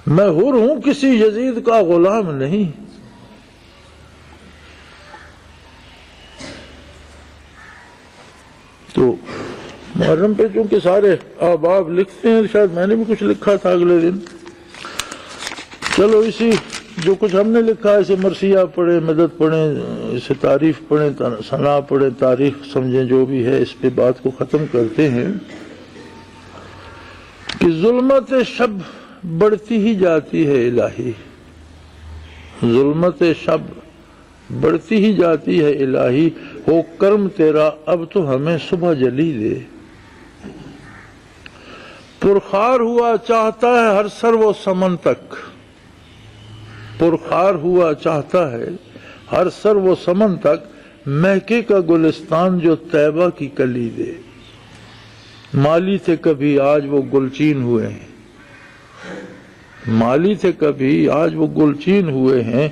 میں حر ہوں کسی یزید کا غلام نہیں۔ تو محرم پہ چونکہ سارے احباب لکھتے ہیں، شاید میں نے بھی کچھ لکھا تھا اگلے دن، چلو اسی جو کچھ ہم نے لکھا ہے اسے مرثیہ پڑھیں، مدد پڑھیں، اسے تعریف پڑھیں، ثنا پڑھیں، تاریخ سمجھیں، جو بھی ہے اس پہ بات کو ختم کرتے ہیں کہ ظلمت شب بڑھتی ہی جاتی ہے الہی، ظلمت شب بڑھتی ہی جاتی ہے الہی، ہو کرم تیرا اب تو ہمیں صبح جلی دے۔ پرخار ہوا چاہتا ہے ہر سر و سمن تک، پرخار ہوا چاہتا ہے ہر سر و سمن تک، مہکے کا گلستان جو طیبہ کی کلی دے۔ مالی تھے کبھی آج وہ گلچین ہوئے ہیں، مالی تھے کبھی آج وہ گلچین ہوئے ہیں،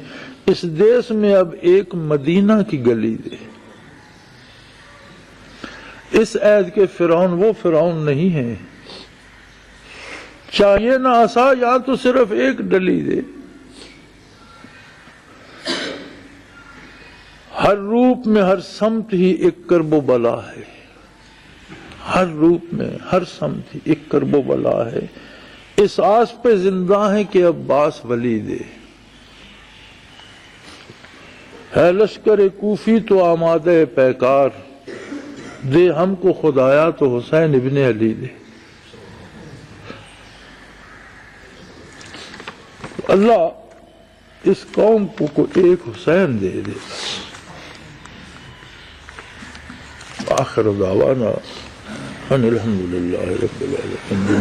اس دیس میں اب ایک مدینہ کی گلی دے۔ اس عہد کے فرعون وہ فرعون نہیں ہے، چاہیے نہ عصا یا تو صرف ایک ڈلی دے۔ ہر روپ میں ہر سمت ہی ایک کرب و بلا ہے، ہر روپ میں ہر سمت ہی ایک کرب و بلا ہے، اس آس پہ زندہ ہے کہ اب باس ولی دے۔ ہے لشکر کوفی تو آمادہ پیکار، دے ہم کو خدایا تو حسین ابن علی دے۔ اللہ اس قوم کو ایک حسین دے دے۔ آخر دعوانا ان الحمدللہ رب العالمین۔